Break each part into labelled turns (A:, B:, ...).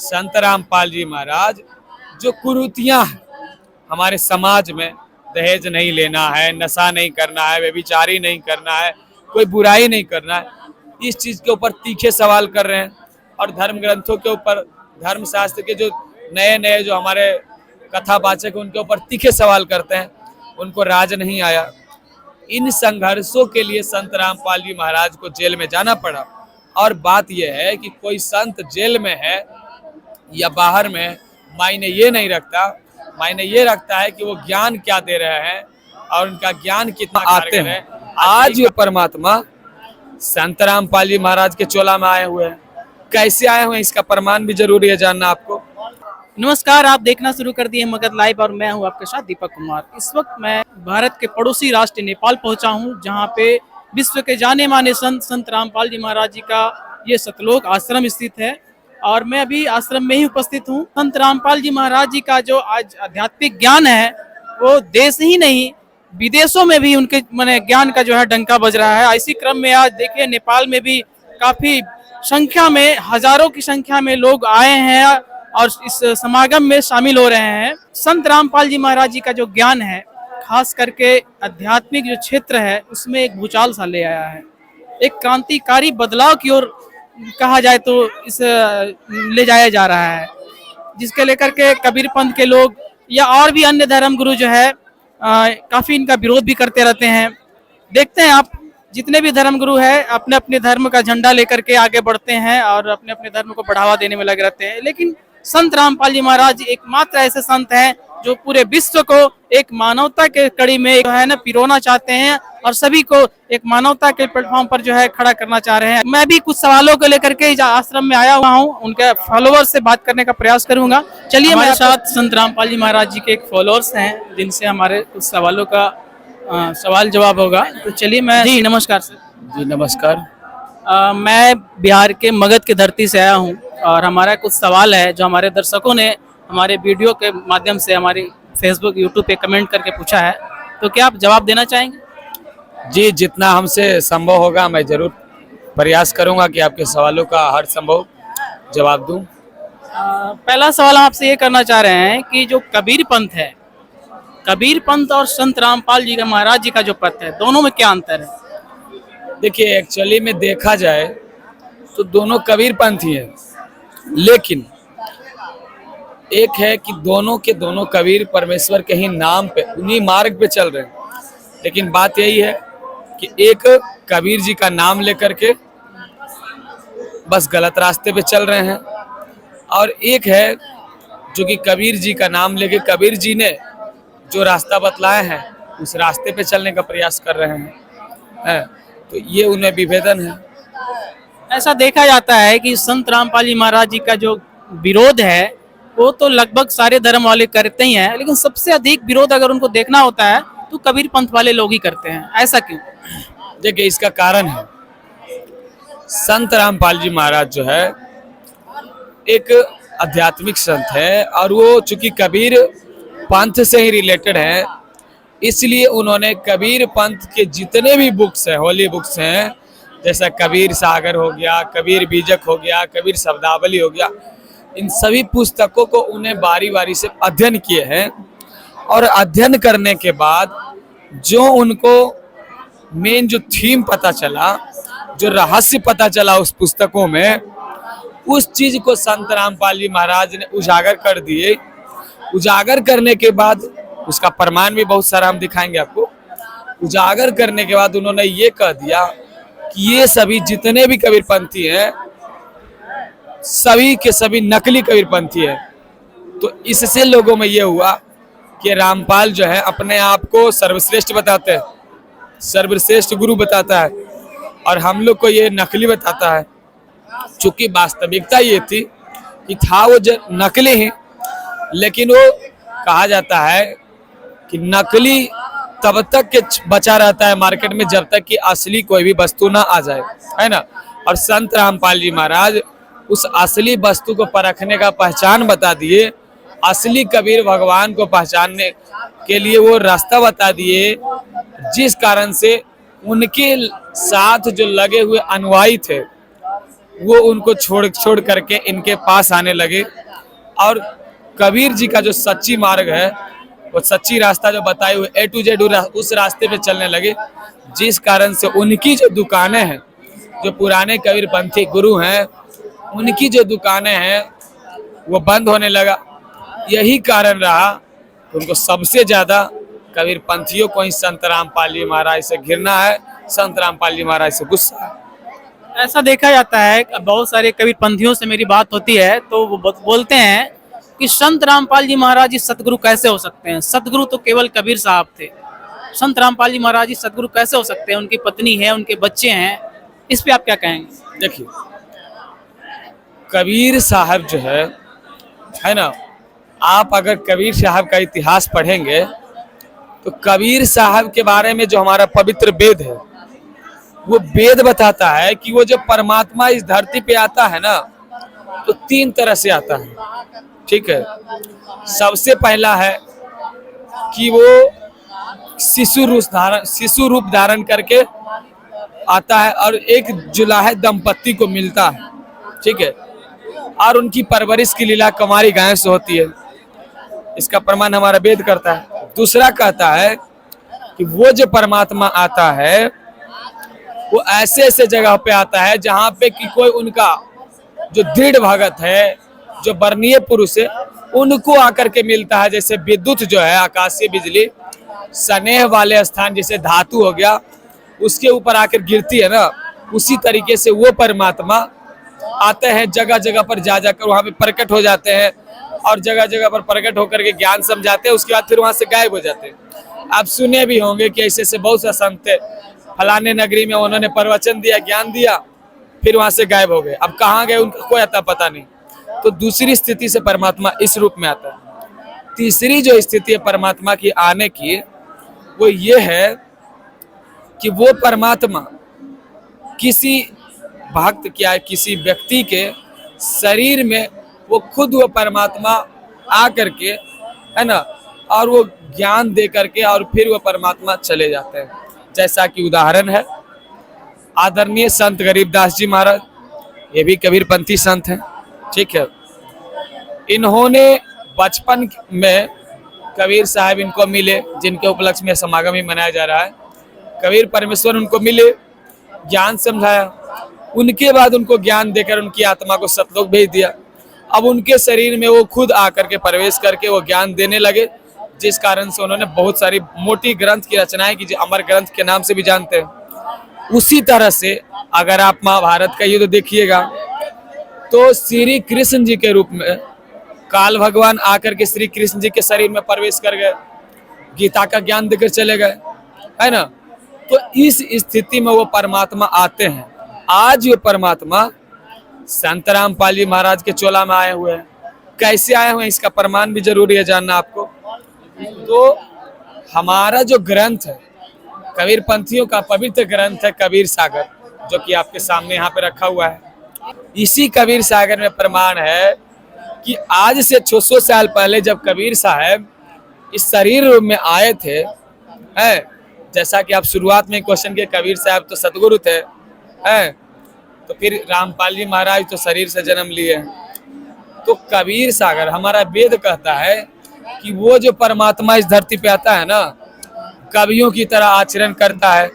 A: संत रामपाल जी महाराज जो कुरीतियां हैं हमारे समाज में, दहेज नहीं लेना है, नशा नहीं करना है, व्यभिचारी नहीं करना है, कोई बुराई नहीं करना है, इस चीज के ऊपर तीखे सवाल कर रहे हैं। और धर्म ग्रंथों के ऊपर, धर्म शास्त्र के जो नए नए जो हमारे कथावाचक उनके ऊपर तीखे सवाल करते हैं, उनको राज नहीं आया। इन संघर्षों के लिए संत रामपाल जी महाराज को जेल में जाना पड़ा। और बात यह है कि कोई संत जेल में है या बाहर में, मायने ये नहीं रखता, मायने ये रखता है कि वो ज्ञान क्या दे रहे हैं और उनका ज्ञान कितना आते हैं। आज ये परमात्मा संत रामपाल जी महाराज के चोला में आए हुए हैं। कैसे आए हुए हैं इसका प्रमाण भी जरूरी है जानना आपको।
B: नमस्कार, आप देखना शुरू कर दिए मगध लाइव और मैं हूं आपके साथ दीपक कुमार। इस वक्त मैं भारत के पड़ोसी राष्ट्र नेपाल पहुंचा हूं, जहां पे विश्व के जाने माने संत रामपाल जी महाराज जी का ये सतलोक आश्रम स्थित है और मैं अभी आश्रम में ही उपस्थित हूं। संत रामपाल जी महाराज जी का जो आज आध्यात्मिक ज्ञान है वो देश ही नहीं विदेशों में भी उनके माने ज्ञान का जो है डंका बज रहा है। इसी क्रम में आज देखिए नेपाल में भी काफी संख्या में, हजारों की संख्या में लोग आए हैं और इस समागम में शामिल हो रहे हैं। संत रामपाल जी महाराज जी का जो ज्ञान है, खास करके आध्यात्मिक जो क्षेत्र है, उसमें एक भूचाल सा ले आया है। एक क्रांतिकारी बदलाव की ओर कहा जाए तो इस ले जाया जा रहा है, जिसके लेकर के कबीर पंथ के लोग या और भी अन्य धर्म गुरु जो है काफी इनका विरोध भी करते रहते हैं। देखते हैं आप, जितने भी धर्म गुरु है अपने अपने धर्म का झंडा लेकर के आगे बढ़ते हैं और अपने अपने धर्म को बढ़ावा देने में लगे रहते हैं, लेकिन संत रामपाल जी महाराज एकमात्र ऐसे संत हैं जो पूरे विश्व को एक मानवता के कड़ी में जो है ना पिरोना चाहते हैं और सभी को एक मानवता के प्लेटफॉर्म पर जो है खड़ा करना चाह रहे हैं। मैं भी कुछ सवालों को लेकर के आश्रम में आया हुआ हूँ, उनके फॉलोअर्स से बात करने का प्रयास करूंगा। चलिए, हमारे साथ संत रामपाल जी महाराज जी के एक फॉलोअर्स हैं जिनसे हमारे कुछ सवालों का सवाल जवाब होगा। तो चलिए मैं जी नमस्कार सर।
A: जी नमस्कार।
B: मैं बिहार के मगध की धरती से आया हूँ और हमारा कुछ सवाल है जो हमारे दर्शकों ने हमारे वीडियो के माध्यम से हमारी फेसबुक यूट्यूब पे कमेंट करके पूछा है, तो क्या आप जवाब देना चाहेंगे?
A: जी, जितना हमसे संभव होगा मैं जरूर प्रयास करूंगा कि आपके सवालों का हर संभव जवाब दूं।
B: पहला सवाल हम आपसे ये करना चाह रहे हैं कि जो कबीर पंथ है, कबीर पंथ और संत रामपाल जी का महाराज जी का जो पंथ है, दोनों में क्या अंतर है?
A: देखिए, एक्चुअली में देखा जाए तो दोनों कबीर पंथ ही हैं, लेकिन एक है कि दोनों के दोनों कबीर परमेश्वर के ही नाम पे, उन्हीं मार्ग पे चल रहे हैं। लेकिन बात यही है कि एक कबीर जी का नाम लेकर के बस गलत रास्ते पे चल रहे हैं और एक है जो कि कबीर जी का नाम लेके कबीर जी ने जो रास्ता बतलाए हैं उस रास्ते पे चलने का प्रयास कर रहे हैं। तो ये उन्हें विभेदन है।
B: ऐसा देखा जाता है कि संत रामपाल जी महाराज जी का जो विरोध है वो तो लगभग सारे धर्म वाले करते ही हैं, लेकिन सबसे अधिक विरोध अगर उनको देखना होता है तो कबीर पंथ वाले लोग ही करते हैं। ऐसा क्यों?
A: देखिए, इसका कारण है, संत रामपाल जी महाराज जो है एक आध्यात्मिक संत है और वो चूंकि कबीर पंथ से ही रिलेटेड है, इसलिए उन्होंने कबीर पंथ के जितने भी बुक्स हैं, होली बुक्स हैं, जैसा कबीर सागर हो गया, कबीर बीजक हो गया, कबीर शब्दावली हो गया, इन सभी पुस्तकों को उन्हें बारी बारी से अध्ययन किए हैं और अध्ययन करने के बाद जो उनको मेन जो थीम पता चला, जो रहस्य पता चला उस पुस्तकों में, उस चीज को संत रामपाल जी महाराज ने उजागर कर दिए। उजागर करने के बाद उसका प्रमाण भी बहुत सारा हम दिखाएंगे आपको। उजागर करने के बाद उन्होंने ये कह दिया कि ये सभी जितने भी कबीरपंथी हैं सभी के सभी नकली कबीरपंथी है। तो इससे लोगों में ये हुआ कि रामपाल जो है अपने आप को सर्वश्रेष्ठ बताते हैं, सर्वश्रेष्ठ गुरु बताता है और हम लोग को ये नकली बताता है। चूंकि वास्तविकता ये थी कि था वो नकली ही, लेकिन वो कहा जाता है कि नकली तब तक के बचा रहता है मार्केट में जब तक कि असली कोई भी वस्तु ना आ जाए, है ना। और संत रामपाल जी महाराज उस असली वस्तु को परखने का पहचान बता दिए, असली कबीर भगवान को पहचानने के लिए वो रास्ता बता दिए, जिस कारण से उनके साथ जो लगे हुए अनुयायी थे वो उनको छोड़ छोड़ करके इनके पास आने लगे। और कबीर जी का जो सच्ची मार्ग है, वो सच्ची रास्ता जो बताए हुए A to Z उस रास्ते पे चलने लगे, जिस कारण से उनकी जो दुकानें हैं, जो पुराने कबीर पंथी गुरु हैं, उनकी जो दुकानें हैं वो बंद होने लगा। यही कारण रहा कि उनको सबसे ज्यादा कबीर पंथियों को ही संत रामपाल जी महाराज से घृणा है, संत रामपाल जी महाराज से गुस्सा है।
B: ऐसा देखा जाता है, बहुत सारे कबीर पंथियों से मेरी बात होती है तो वो बोलते हैं कि संत रामपाल जी महाराज जी सतगुरु कैसे हो सकते हैं, सतगुरु तो केवल कबीर साहब थे, संत रामपाल जी महाराज जी सतगुरु कैसे हो सकते हैं, उनकी पत्नी है, उनके बच्चे हैं, इस पे आप क्या कहेंगे?
A: देखिए, कबीर साहब जो है ना, आप अगर कबीर साहब का इतिहास पढ़ेंगे तो कबीर साहब के बारे में जो हमारा पवित्र वेद है, वो वेद बताता है कि वो जो परमात्मा इस धरती पे आता है ना, तो 3 तरह से आता है। ठीक है, सबसे पहला है कि वो शिशु रूप धारण करके आता है और एक जुलाहे दंपत्ति को मिलता है। ठीक है, और उनकी परवरिश की लीला कुमारी गायों से होती है, इसका प्रमाण हमारा वेद करता है। दूसरा कहता है कि वो जो परमात्मा आता है वो ऐसे ऐसे जगह पे आता है जहाँ पे कि कोई उनका जो दृढ़ भगत है, जो वर्णीय पुरुष है, उनको आकर के मिलता है। जैसे विद्युत जो है, आकाशीय बिजली स्नेह वाले स्थान जैसे धातु हो गया, उसके ऊपर आकर गिरती है ना, उसी तरीके से वो परमात्मा आते हैं, जगह जगह पर जा जाकर वहाँ पे प्रकट हो जाते हैं और जगह जगह पर प्रकट होकर के ज्ञान समझाते हैं, उसके बाद फिर वहाँ से गायब हो जाते हैं। आप सुने भी होंगे कि ऐसे से बहुत सा संत थे, फलाने नगरी में उन्होंने प्रवचन दिया, ज्ञान दिया, फिर वहां से गायब हो गए, अब कहाँ गए उनको कोई आता पता नहीं। तो दूसरी स्थिति से परमात्मा इस रूप में आता है। तीसरी जो स्थिति है परमात्मा की आने की, वो ये है कि वो परमात्मा किसी भक्त क्या किसी व्यक्ति के शरीर में वो खुद वो परमात्मा आ करके, है ना, और वो ज्ञान दे करके और फिर वो परमात्मा चले जाते हैं। जैसा कि उदाहरण है आदरणीय संत गरीबदास जी महाराज, ये भी कबीरपंथी संत हैं। ठीक है, इन्होंने बचपन में कबीर साहब इनको मिले, जिनके उपलक्ष्य में समागम ही मनाया जा रहा है। कबीर परमेश्वर उनको मिले, ज्ञान समझाया, उनके बाद उनको ज्ञान देकर उनकी आत्मा को सतलोक भेज दिया। अब उनके शरीर में वो खुद आकर के प्रवेश करके वो ज्ञान देने लगे, जिस कारण से उन्होंने बहुत सारी मोटी ग्रंथ की रचनाएं की, जो अमर ग्रंथ के नाम से भी जानते हैं। उसी तरह से अगर आप महाभारत का युद्ध देखिएगा तो श्री कृष्ण जी के रूप में काल भगवान आकर के श्री कृष्ण जी के शरीर में प्रवेश कर गए, गीता का ज्ञान देकर चले गए, है ना। तो इस स्थिति में वो परमात्मा आते हैं। आज ये परमात्मा संत रामपाल जी महाराज के चोला में आए हुए हैं। कैसे आए हुए हैं इसका प्रमाण भी जरूरी है जानना आपको। तो हमारा जो ग्रंथ है, कबीर पंथियों का पवित्र ग्रंथ है कबीर सागर, जो कि आपके सामने यहाँ पे रखा हुआ है। इसी कबीर सागर में प्रमाण है कि आज से 600 साल पहले जब कबीर साहब इस शरीर रूप में आए थे, है, जैसा कि आप शुरुआत में क्वेश्चन के, कबीर साहब तो सतगुरु थे, है, तो फिर रामपाल जी महाराज तो शरीर से जन्म लिए। तो कबीर सागर, हमारा वेद कहता है कि वो जो परमात्मा इस धरती पे आता है ना, कवियों की तरह आचरण करता है,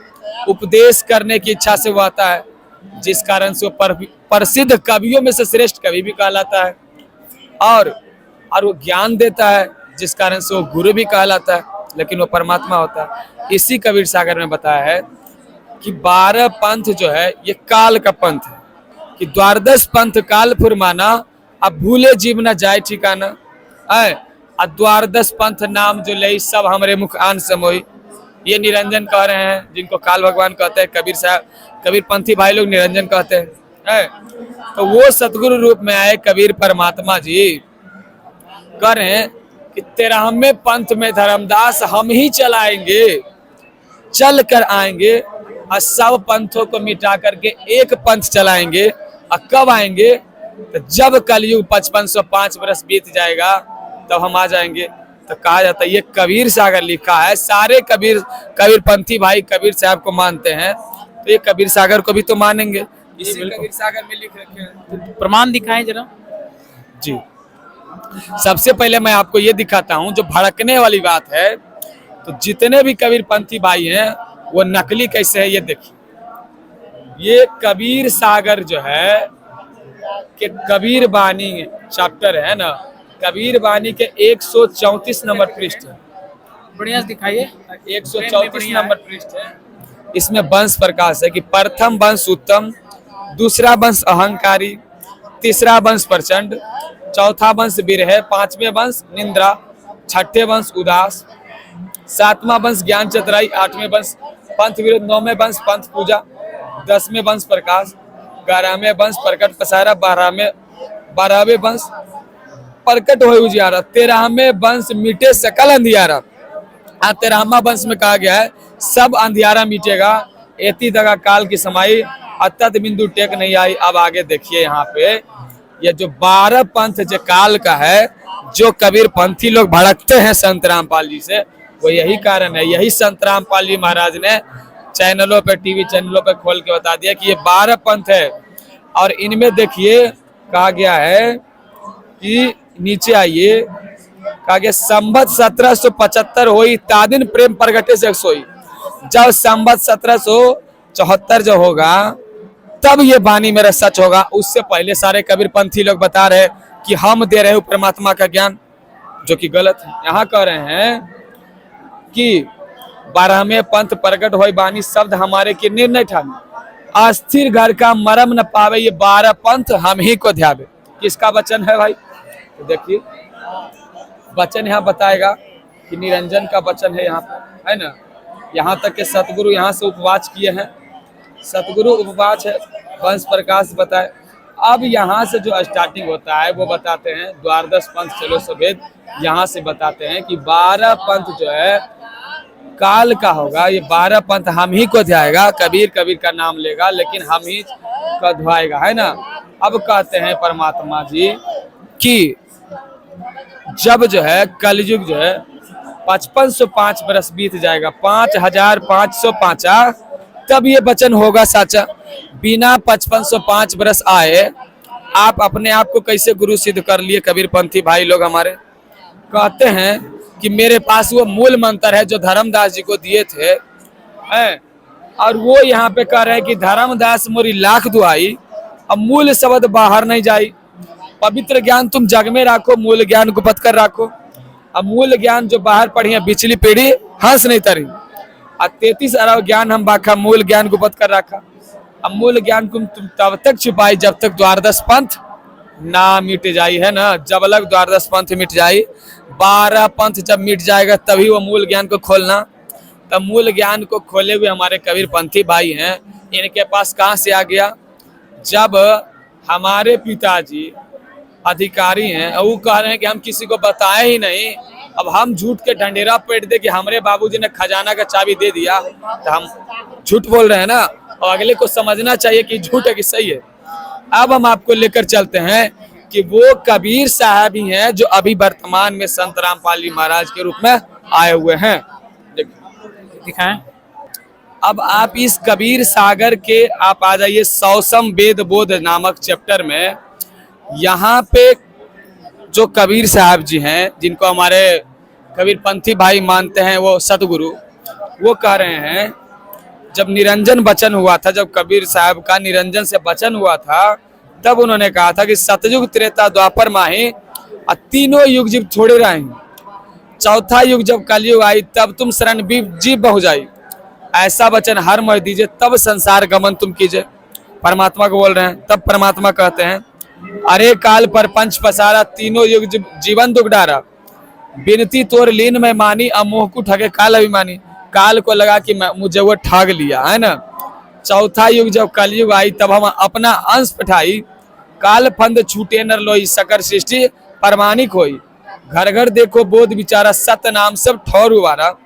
A: उपदेश करने की इच्छा से वो आता है, जिस कारण से वो प्रसिद्ध कवियों में से श्रेष्ठ कवि भी कहलाता है, और वो ज्ञान देता है, जिस कारण से वो गुरु भी कहलाता है, लेकिन वो परमात्मा होता है। इसी कबीर सागर में बताया है कि 12 पंथ जो है ये काल का पंथ है, कि 12 पंथ काल फुरमाना, अब भूले जीव न जाए ठिकाना, है, 12 पंथ नाम जो ले सब हमरे मुख आन समोई, ये निरंजन कह रहे हैं, जिनको काल भगवान कहते हैं। कबीर साहब, कबीर पंथी भाई लोग निरंजन कहते हैं, है। तो वो सतगुरु रूप में आए कबीर परमात्मा जी, कह रहे हैं कि 13वें पंथ में धर्मदास हम ही चलाएंगे, चल कर आएंगे और सब पंथों को मिटा करके एक पंथ चलाएंगे। और कब आएंगे? तो जब कलयुग 5505 वर्ष बीत जाएगा तब हम आ जाएंगे। तो कहा जाता है ये कबीर सागर लिखा है। सारे कबीर पंथी भाई कबीर साहब को मानते हैं, तो ये कबीर सागर को भी तो मानेंगे। इसी
B: बिल्कुल।
A: कबीर सागर में लिख रखे हैं।
B: प्रमाण दिखाएं जरा।
A: जी, सबसे पहले मैं आपको ये दिखाता हूँ जो भड़कने वाली बात है। तो जितने भी कबीर पंथी भाई हैं वो नकली कैसे है ये देखिए। ये कबीर सागर जो है कि कबीर बानी चैप्टर है ना, कबीर बानी के 134 नंबर पृष्ठ है।
B: बढ़िया से दिखाइए।
A: 134 नंबर पृष्ठ है। इसमें वंश प्रकाश है कि प्रथम वंश उत्तम, दूसरा वंश अहंकारी, तीसरा वंश प्रचंड, चौथा वंश विरह, पांचवें वंश निंद्रा, छठे वंश उदास, सातवां वंश ज्ञान चतुराई, आठवें वंश पंथ विरोध, नौवें वंश पंथ पूजा, 10वें वंश प्रकाश, 11वें वंश प्रकट पसारा, 12वें वंश प्रकट हो उजियारा, 13वें वंश मिटे सकल अंधियारा। 13वां वंश में कहा गया है सब अंधियारा मिटेगा, एति दगा काल की समाई, अतत बिंदु टेक नहीं आई। अब आगे देखिए यहाँ पे ये जो 12 पंथ जो काल का है, जो कबीर पंथी लोग भड़कते हैं संत रामपाल जी से, वो यही कारण है। यही संत रामपाल जी महाराज ने चैनलों पे, टीवी चैनलों पे खोल के बता दिया कि ये 12 पंथ है। और इनमें देखिए कहा गया है कि नीचे आइए, कहा गया संवत 1775 होई तादिन प्रेम प्रगटे से सोई। जब संवत 1774 जो होगा तब ये वाणी मेरा सच होगा। उससे पहले सारे कबीर पंथी लोग बता रहे कि हम दे रहे हो परमात्मा का ज्ञान, जो कि गलत है। यहाँ कह रहे हैं कि 12वें पंथ प्रकट होई वाणी शब्द हमारे के निर्णय ठाने, अस्थिर घर का मरम न पावे, ये 12 पंथ हम ही को ध्यावे। किसका वचन है भाई? तो देखिए वचन यहाँ बताएगा कि निरंजन का वचन है यहाँ पर, है ना। यहाँ तक के सतगुरु यहाँ से उपवाच किए हैं, सतगुरु उपवाच है, वंश प्रकाश बताए। अब यहाँ से जो स्टार्टिंग होता है वो बताते हैं द्वादश पंथ चलो सवेद, यहाँ से बताते हैं कि 12 पंथ जो है काल का होगा। ये 12 पंथ हम ही को ध्याएगा, कबीर कबीर का नाम लेगा लेकिन हम ही को ध्याएगा, है ना। अब कहते हैं परमात्मा जी कि जब जो है कलयुग जो है 5505 बरस बीत जाएगा, 5505 तब ये वचन होगा साचा। बिना 5505 बरस आए आप अपने आप को कैसे गुरु सिद्ध कर लिए कबीर पंथी भाई लोग हमारे? कहते हैं कि मेरे पास वो मूल मंत्र है जो धर्मदास जी को दिए थे, है? और वो यहाँ पे कह रहे हैं कि धर्मदास मोरी लाख दुआई, अब मूल शब्द बाहर नहीं जाई। पवित्र ज्ञान तुम जग में राखो, मूल ज्ञान गुप्त कर राखो। अब मूल ज्ञान जो बाहर पढ़ी है बिचली पीढ़ी हंस नहीं तरी, और 33 अरब ज्ञान हम बाखा मूल ज्ञान गुप्त कर रखा। अब मूल ज्ञान तुम तब तक छुपाई जब तक द्वादश पंथ ना मिट जाई, है ना। जब लग द्वादश पंथ मिट जाई, 12 पंथ जब मिट जाएगा तभी वो मूल ज्ञान को खोलना। तब मूल ज्ञान को खोले हुए हमारे कबीर पंथी भाई हैं, इनके पास कहाँ से आ गया? जब हमारे पिताजी अधिकारी हैं और वो कह रहे हैं कि हम किसी को बताए ही नहीं, अब हम झूठ के ढंढेरा पेट दे कि हमारे बाबूजी ने खजाना का चाबी दे दिया, तो हम झूठ बोल रहे हैं ना। और अगले को समझना चाहिए कि झूठ है कि सही है। अब हम आपको लेकर चलते हैं कि वो कबीर साहब ही हैं जो अभी वर्तमान में संत रामपाल जी महाराज के रूप में आए हुए हैं।
B: दिखाएं।
A: अब आप इस कबीर सागर के आप आ जाइए सौसम वेद बोध नामक चैप्टर में। यहाँ पे जो कबीर साहब जी हैं जिनको हमारे कबीर पंथी भाई मानते हैं, वो सतगुरु, वो कह रहे हैं जब निरंजन वचन हुआ था, जब कबीर साहब का निरंजन से वचन हुआ था, तब उन्होंने कहा था कि सतयुग त्रेता द्वापर माही और तीनों युग जब छोड़े रहे, चौथा युग जब कलयुग आई तब तुम शरण जीव बहु जाई। ऐसा वचन हर मर दीजिए तब संसार गमन तुम कीजिए। परमात्मा को बोल रहे हैं। तब परमात्मा कहते हैं अरे काल पर पंच पसारा, तीनों युग जीवन दुख डारा, बिनती तोर लीन में मानी, अमोह को ठगे काल अभिमानी। काल को लगा कि मुझे वो ठग लिया, है ना। चौथा युग जब कलयुग आई तब हम अपना अंश पठाई, काल फंद छूटे नर लोई, सकल सृष्टि परमानिक होई। घर घर देखो बोध विचारा, सत्य नाम सब ठौर उबारा।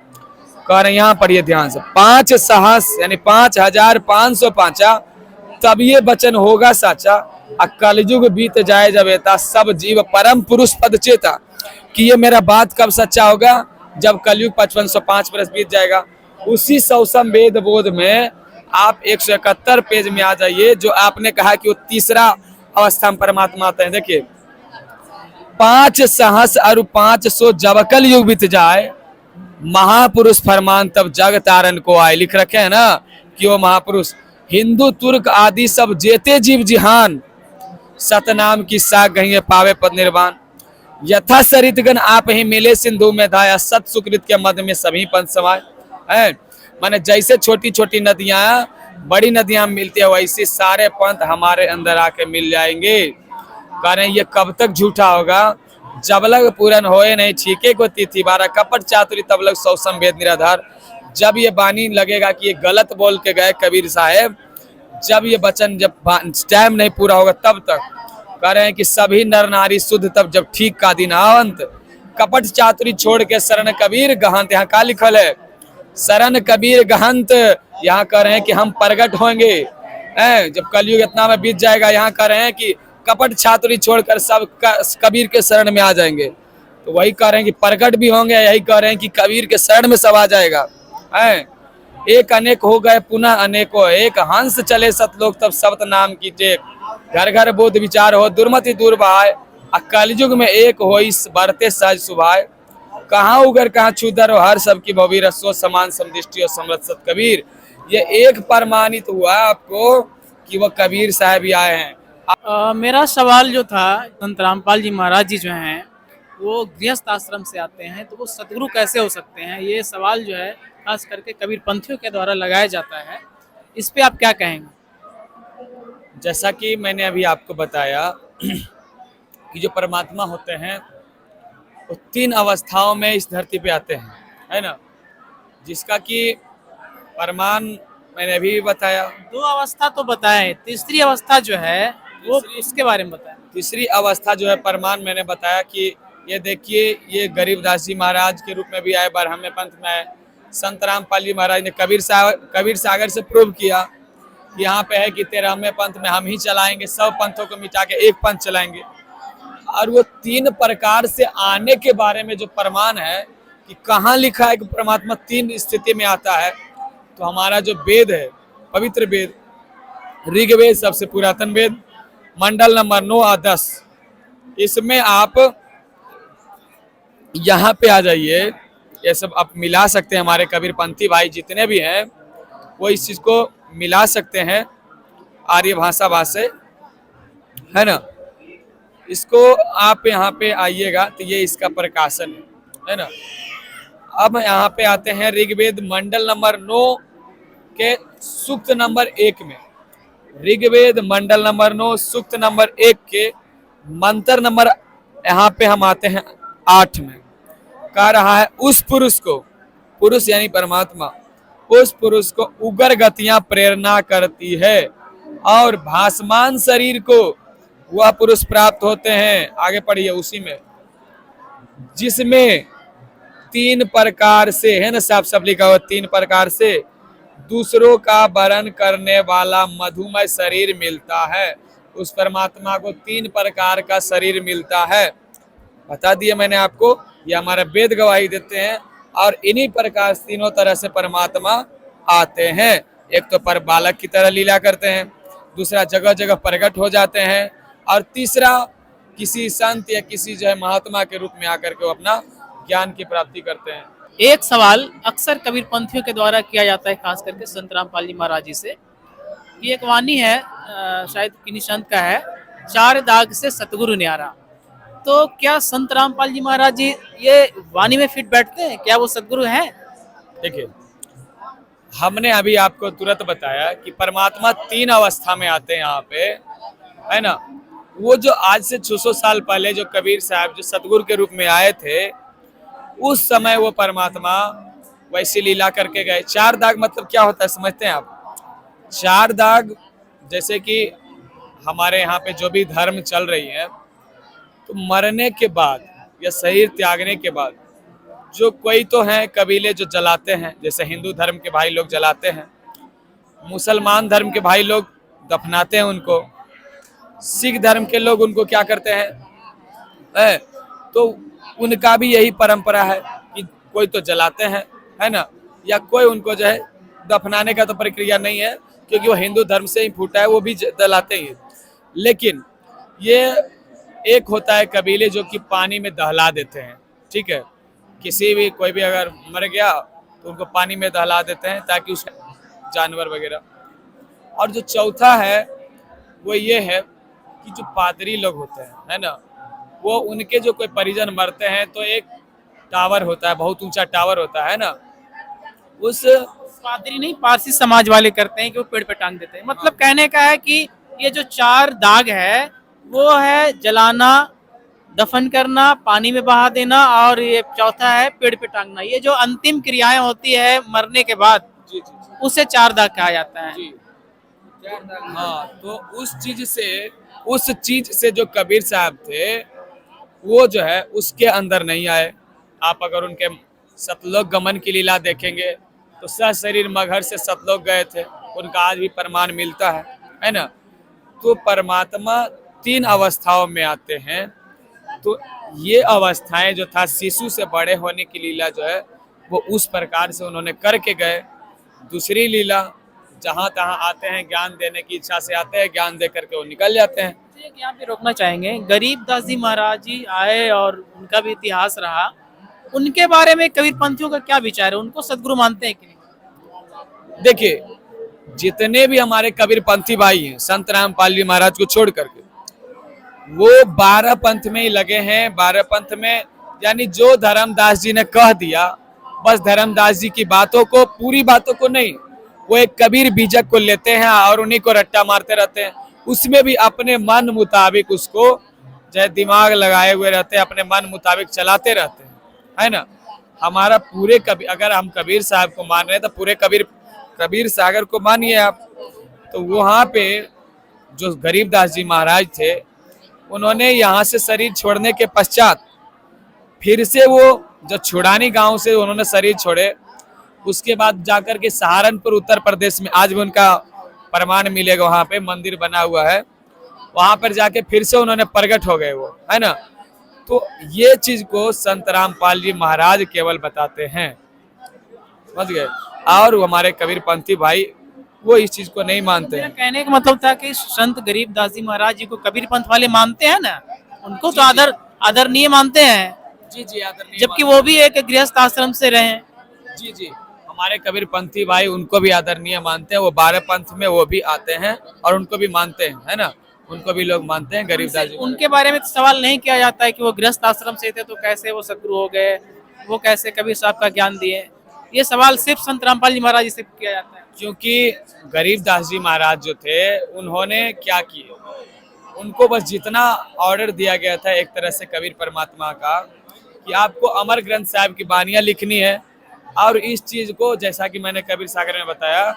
A: कह रहे यहाँ पढ़िए ध्यान से, 5 सहस यानी 5505 तब ये वचन होगा साचा। कलयुग बीत जाए जब एता, सब जीव परम पुरुष पद चेता। कि ये मेरा बात कब सच्चा होगा? जब कलयुग 5505 बरस बीत जाएगा। उसी सौसम वेद बोध में आप 171 पेज में आ जाइए, जो आपने कहा कि वो तीसरा अवस्था में परमात्मा आते हैं। देखिए, 5 सहस और 500 जब कल युग बीत जाए, महापुरुष फरमान तब जग तारन को आए। लिख रखे हैं ना कि वो महापुरुष हिंदू तुर्क आदि सब जेते जीव जिहान, सतनाम की साग गहिए पावे पद निर्वाण। यथा सरितगण आप ही मिले सिंधु में धाया, सत सुकृत के मध्य में सभी पंथ समाये। है माने जैसे छोटी छोटी नदियां बड़ी नदियां मिलती है, वैसे सारे पंथ हमारे अंदर आके मिल जाएंगे। कह रहे हैं ये कब तक झूठा होगा, जब लग पूरन होए नहीं ठीके को तिथि 12, कपट चातुरी तब लग सौ संवेद निराधार। जब ये बानी लगेगा कि ये गलत बोल के गए कबीर साहेब, जब ये वचन जब टाइम नहीं पूरा होगा तब तक। कह रहे हैं कि सभी नर नारी शुद्ध तब जब ठीक का दिन आवंत, कपट चातुरी छोड़ के शरण कबीर गहंत। यहाँ का लिखल है शरण कबीर गहंत, यहाँ कह रहे हैं कि हम प्रगट होंगे जब कलयुग इतना में बीत जाएगा। यहाँ कह रहे हैं कि कपट छात्री छोड़कर सब कबीर के शरण में आ जाएंगे। तो वही कह रहे हैं कि प्रगट भी होंगे, यही कह रहे हैं कि कबीर के शरण में सब आ जाएगा। एक अनेक हो गए पुनः अनेको, एक हंस चले सतलोक तब सप्त नाम की टेक। घर घर बोध विचार हो दुर्मति दूर बहाय, कलयुग में एक हो इस बढ़ते सहज सुभाय। कहाँ उगर कहाँ छुदर हो हर सबकी भवीर, सो समान समदृष्टि और समरथ सत कबीर। ये एक प्रमाणित हुआ आपको कि वो कबीर साहब ही आए हैं।
B: मेरा सवाल जो था, संत रामपाल जी महाराज जी जो हैं वो गृहस्थ आश्रम से आते हैं, तो वो सदगुरु कैसे हो सकते हैं? ये सवाल जो है खास करके कबीर पंथियों के द्वारा लगाया जाता है, इस पे आप क्या कहेंगे?
A: जैसा कि मैंने अभी आपको बताया कि जो परमात्मा होते हैं वो 3 अवस्थाओं में इस धरती पे आते हैं, है ना, जिसका कि प्रमाण मैंने अभी बताया।
B: 2 अवस्था तो बताए, तीसरी अवस्था जो है वो इसके बारे में बताया।
A: तीसरी अवस्था जो है प्रमाण मैंने बताया कि ये देखिए, ये गरीबदास जी महाराज के रूप में भी आए, बारहवें पंथ में आए। संत रामपाल जी महाराज ने कबीर सागर से प्रूव किया कि यहाँ पे है कि 13वें पंथ में हम ही चलाएंगे, सब पंथों को मिटा के एक पंथ चलाएंगे। और वो 3 प्रकार से आने के बारे में जो प्रमाण है कि कहाँ लिखा है कि परमात्मा 3 स्थिति में आता है, तो हमारा जो वेद है, पवित्र वेद ऋग्वेद सबसे पुरातन वेद, मंडल नंबर 9 और 10, इसमें आप यहाँ पे आ जाइए। ये सब आप मिला सकते हैं, हमारे कबीर पंथी भाई जितने भी हैं वो इस चीज को मिला सकते हैं आर्य भाषा से, है ना। इसको आप यहाँ पे आइएगा तो ये इसका प्रकाशन है ना। अब यहाँ पे आते हैं ऋग्वेद मंडल नंबर 9 के सूक्त नंबर 1 में। ऋग्वेद मंडल नंबर 9 सूक्त नंबर 1 के मंत्र नंबर यहाँ पे हम आते हैं 8 में। कह रहा है उस पुरुष को, पुरुष यानी परमात्मा, उस पुरुष को उग्र गतियां प्रेरणा करती है और भासमान शरीर को वह पुरुष प्राप्त होते हैं। आगे पढ़िए उसी में, जिसमें 3 प्रकार से, है ना, साफ साफ लिखा हुआ 3 प्रकार से दूसरों का वरण करने वाला मधुमय शरीर मिलता है। उस परमात्मा को 3 प्रकार का शरीर मिलता है, बता दिया मैंने आपको, ये हमारा वेद गवाही देते हैं। और इन्हीं प्रकार तीनों तरह से परमात्मा आते हैं। एक तो पर बालक की तरह लीला करते हैं, दूसरा जगह जगह प्रकट हो जाते हैं, और तीसरा किसी संत या किसी जो है महात्मा के रूप में आकर के वो अपना ज्ञान की प्राप्ति करते हैं।
B: एक सवाल अक्सर कबीर पंथियों के द्वारा किया जाता है, खास करके संत रामपाल जी महाराज जी से, कि एक वाणी है, शायद किन्हीं संत का है, 4 दाग से सतगुरु न्यारा। तो क्या संत रामपाल जी महाराज जी ये वाणी में फिट बैठते हैं? क्या वो सतगुरु हैं?
A: देखिए, हमने अभी आपको तुरंत बताया कि परमात्मा 3 अवस्था में आते हैं यहाँ पे, है ना। वो जो आज से 600 साल पहले जो कबीर साहब जो सतगुरु के रूप में आए थे, उस समय वो परमात्मा वैसी लीला करके गए। 4 दाग मतलब क्या होता है समझते हैं आप? 4 दाग, जैसे कि हमारे यहाँ पे जो भी धर्म चल रही है, तो मरने के बाद या शरीर त्यागने के बाद जो कोई तो हैं कबीले जो जलाते हैं, जैसे हिंदू धर्म के भाई लोग जलाते हैं, मुसलमान धर्म के भाई लोग दफनाते हैं उनको, सिख धर्म के लोग उनको क्या करते हैं, तो उनका भी यही परंपरा है कि कोई तो जलाते हैं, है ना, या कोई उनको जो है दफनाने का तो प्रक्रिया नहीं है, क्योंकि वो हिंदू धर्म से ही फूटा है, वो भी दहलाते ही हैं। लेकिन ये एक होता है कबीले जो कि पानी में दहला देते हैं, ठीक है, किसी भी कोई भी अगर मर गया तो उनको पानी में दहला देते हैं ताकि उस जानवर वगैरह। और जो चौथा है वो ये है कि जो पादरी लोग होते हैं, है ना, वो उनके जो कोई परिजन मरते हैं तो एक टावर होता है, बहुत ऊंचा टावर होता है ना, उस
B: पादरी नहीं, पारसी समाज वाले करते हैं कि वो पेड़ पे टांग देते हैं। मतलब कहने का है कि ये जो 4 दाग है वो है जलाना, दफन करना, पानी में बहा देना, और ये चौथा है पेड़ पे टांगना। ये जो अंतिम क्रियाएं होती है मरने के बाद,
A: जी जी
B: उसे 4 दाग कहा जाता है।
A: जी, हाँ, तो उस चीज से जो कबीर साहब थे वो जो है उसके अंदर नहीं आए। आप अगर उनके सतलोक गमन की लीला देखेंगे तो सशरीर मगहर से सतलोक गए थे, उनका आज भी प्रमाण मिलता है ना। तो परमात्मा 3 अवस्थाओं में आते हैं। तो ये अवस्थाएं जो था शिशु से बड़े होने की लीला जो है वो उस प्रकार से उन्होंने करके गए। दूसरी लीला जहाँ तहाँ आते हैं, ज्ञान देने की इच्छा से आते हैं, ज्ञान दे करके वो निकल जाते हैं।
B: एक यहाँ पे रोकना चाहेंगे, गरीबदास जी महाराज जी आए और उनका भी इतिहास रहा, उनके बारे में कबीर पंथियों का क्या विचार है? उनको सदगुरु मानते हैं कि नहीं?
A: देखिए, जितने भी हमारे कबीर पंथी भाई हैं संत रामपाल जी महाराज को छोड़ करके, वो 12 पंथ में ही लगे हैं। 12 पंथ में यानी जो धर्मदास जी ने कह दिया, बस धर्मदास जी की बातों को, पूरी बातों को नहीं, वो एक कबीर बीजक को लेते हैं और उन्हीं को रट्टा मारते रहते हैं। उसमें भी अपने मन मुताबिक उसको जो है दिमाग लगाए हुए रहते हैं, अपने मन मुताबिक चलाते रहते हैं, है ना। हमारा पूरे कबीर, अगर हम कबीर साहब को मान रहे हैं तो पूरे कबीर सागर को मानिए आप। तो वहाँ पे जो गरीबदास जी महाराज थे, उन्होंने यहाँ से शरीर छोड़ने के पश्चात फिर से वो जो छुड़ानी गांव से उन्होंने शरीर छोड़े, उसके बाद जाकर के सहारनपुर उत्तर प्रदेश में, आज भी उनका प्रमाण मिलेगा, वहाँ पे मंदिर बना हुआ है, वहाँ पर जाके फिर से उन्होंने प्रकट हो गए वो, है ना। तो ये चीज को संत रामपाल जी महाराज केवल बताते हैं, समझ गए। और हमारे कबीर पंथी भाई वो इस चीज को नहीं मानते
B: मेरा
A: हैं।
B: कहने का मतलब था कि संत गरीबदास जी महाराज जी को कबीर पंथ वाले मानते हैं ना, उनको तो आदरणीय मानते हैं,
A: जी जी, आदरणीय
B: जबकि वो भी एक गृहस्थ आश्रम से रहे।
A: जी जी, हमारे कबीर पंथी भाई उनको भी आदरणीय मानते हैं। वो 12 पंथ में वो भी आते हैं और उनको भी मानते हैं, है ना, उनको भी लोग मानते हैं गरीबदास जी।
B: उनके बारे में तो सवाल नहीं किया जाता है कि वो गृहस्थ आश्रम से थे तो कैसे वो सदगुरु हो गए, वो कैसे कबीर साहब का ज्ञान दिए। ये सवाल सिर्फ संत रामपाल जी महाराज जी से किया जाता है।
A: क्योंकि गरीबदास जी महाराज जो थे, उन्होंने क्या किए, उनको बस जितना ऑर्डर दिया गया था एक तरह से कबीर परमात्मा का, कि आपको अमर ग्रंथ साहिब की बानियां लिखनी है, और इस चीज को जैसा कि मैंने कबीर सागर में बताया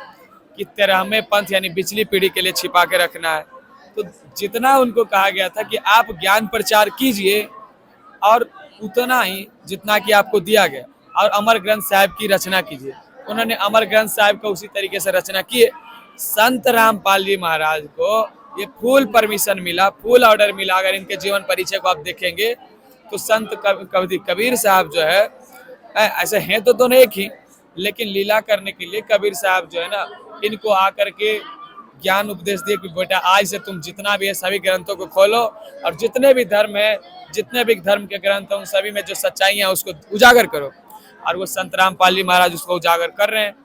A: कि 13वें पंथ यानी पिछली पीढ़ी के लिए छिपा के रखना है। तो जितना उनको कहा गया था कि आप ज्ञान प्रचार कीजिए, और उतना ही जितना कि आपको दिया गया, और अमर ग्रंथ साहिब की रचना कीजिए। उन्होंने अमर ग्रंथ साहिब का उसी तरीके से रचना किए। संत रामपाल जी महाराज को ये फुल परमिशन मिला, फुल ऑर्डर मिला। अगर इनके जीवन परिचय को आप देखेंगे तो संत कबीर साहब जो है, ऐसे हैं तो दोनों एक ही, लेकिन लीला करने के लिए कबीर साहब जो है ना, इनको आकर के ज्ञान उपदेश दिए कि बेटा आज से तुम जितना भी है सभी ग्रंथों को खोलो, और जितने भी धर्म है, जितने भी धर्म के ग्रंथ हैं, उन सभी में जो सच्चाइयाँ हैं उसको उजागर करो। और वो संत रामपाल जी महाराज उसको उजागर कर रहे हैं।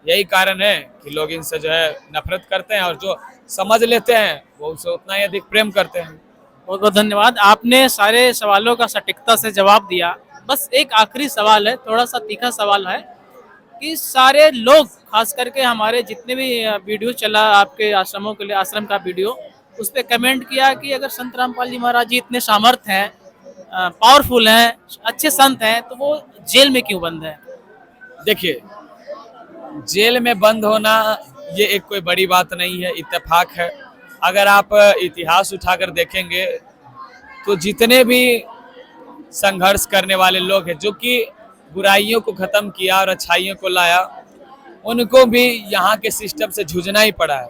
A: यही कारण है कि लोग इनसे जो है नफरत करते हैं, और जो समझ लेते हैं वो उनसे उतना ही अधिक प्रेम करते हैं।
B: बहुत बहुत धन्यवाद, आपने सारे सवालों का सटीकता से जवाब दिया। बस एक आखिरी सवाल है, थोड़ा सा तीखा सवाल है, कि सारे लोग, खास करके हमारे जितने भी वीडियो चला आपके आश्रमों के लिए, आश्रम का वीडियो, उस पर कमेंट किया कि अगर संत रामपाल जी महाराज जी इतने सामर्थ हैं, पावरफुल हैं, अच्छे संत हैं, तो वो जेल में क्यों बंद है?
A: देखिए, जेल में बंद होना ये एक कोई बड़ी बात नहीं है, इत्तेफाक है। अगर आप इतिहास उठाकर देखेंगे तो जितने भी संघर्ष करने वाले लोग हैं, जो कि बुराइयों को खत्म किया और अच्छाइयों को लाया, उनको भी यहाँ के सिस्टम से जूझना ही पड़ा है।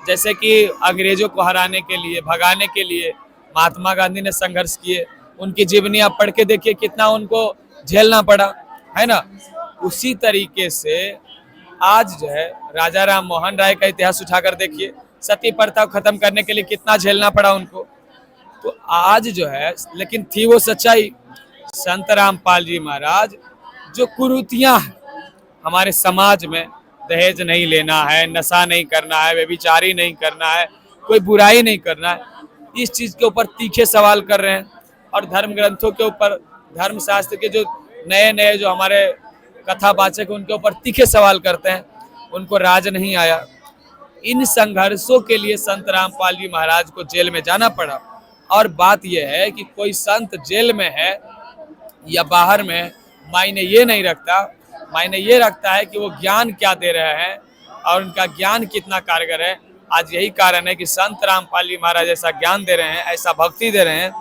A: जैसे कि अंग्रेजों को हराने के लिए, भगाने के लिए महात्मा गांधी ने संघर्ष किए। उनकी जीवनी आप पढ़ के देखिए, कितना उनको झेलना पड़ा, है ना। उसी तरीके से आज जो है राजा राम मोहन राय का इतिहास उठाकर देखिए, सती प्रथा को खत्म करने के लिए कितना झेलना पड़ा उनको। तो आज जो है, लेकिन थी वो सच्चाई। संत रामपाल जी महाराज जो कुरीतियां हैं हमारे समाज में, दहेज नहीं लेना है, नशा नहीं करना है, व्यभिचारी नहीं करना है, कोई बुराई नहीं करना है, इस चीज के ऊपर तीखे सवाल कर रहे हैं। और धर्म ग्रंथों के ऊपर, धर्म शास्त्र के जो नए नए जो हमारे कथावाचक उनके ऊपर तीखे सवाल करते हैं, उनको राज नहीं आया। इन संघर्षों के लिए संत रामपाल जी महाराज को जेल में जाना पड़ा। और बात यह है कि कोई संत जेल में है या बाहर में, मायने ये नहीं रखता। मायने ये रखता है कि वो ज्ञान क्या दे रहे हैं और उनका ज्ञान कितना कारगर है। आज यही कारण है कि संत रामपाल जी महाराज ऐसा ज्ञान दे रहे हैं, ऐसा भक्ति दे रहे हैं,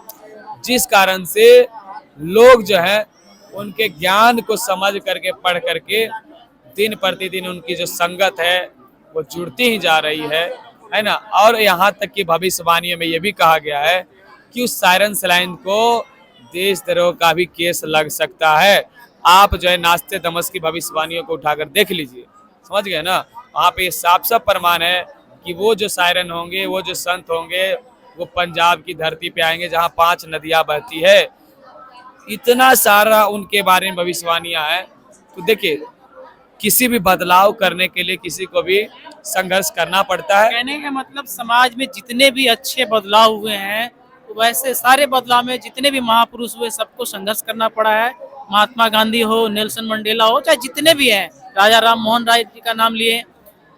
A: जिस कारण से लोग जो है उनके ज्ञान को समझ करके, पढ़ करके दिन प्रतिदिन उनकी जो संगत है वो जुड़ती ही जा रही है ना। और यहाँ तक कि भविष्यवाणियों में ये भी कहा गया है कि उस सायरन सलाइन को देशद्रोह का भी केस लग सकता है। आप जो है नास्ते दमस की भविष्यवाणियों को उठाकर देख लीजिए, समझ गए ना। वहाँ पे साफ साफ प्रमाण है कि वो जो सायरन होंगे, वो जो संत होंगे, वो पंजाब की धरती पे आएंगे जहाँ 5 नदियाँ बहती है। इतना सारा उनके बारे में भविष्यवाणियां हैं। तो देखिए, किसी भी बदलाव करने के लिए किसी को भी संघर्ष करना पड़ता है।
B: कहने का मतलब समाज में जितने भी अच्छे बदलाव हुए हैं, वैसे सारे बदलाव में जितने भी महापुरुष हुए सबको संघर्ष करना पड़ा है। महात्मा गांधी हो, नेल्सन मंडेला हो, चाहे जितने भी हैं, राजा राम मोहन राय जी का नाम लिए,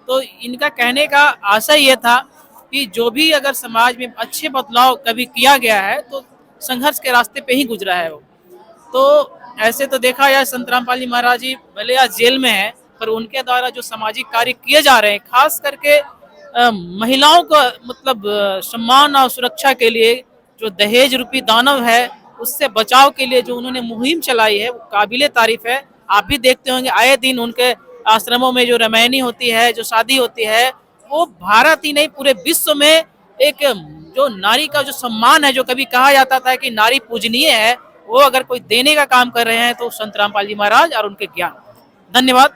B: तो इनका कहने का आशय ये था कि जो भी अगर समाज में अच्छे बदलाव कभी किया गया है तो संघर्ष के रास्ते पे ही गुजरा है वो। तो ऐसे तो देखा जाए संत रामपाल जी महाराज जी भले आज जेल में है, पर उनके द्वारा जो सामाजिक कार्य किए जा रहे हैं, खास करके महिलाओं का मतलब सम्मान और सुरक्षा के लिए, जो दहेज रूपी दानव है उससे बचाव के लिए जो उन्होंने मुहिम चलाई है, वो काबिले तारीफ है। आप भी देखते होंगे आए दिन उनके आश्रमों में जो रामायणी होती है, जो शादी होती है, वो भारत ही नहीं पूरे विश्व में एक जो नारी का जो सम्मान है, जो कभी कहा जाता था कि नारी पूजनीय है, वो अगर कोई देने का काम कर रहे हैं तो संत रामपाल जी महाराज और उनके ज्ञान। धन्यवाद।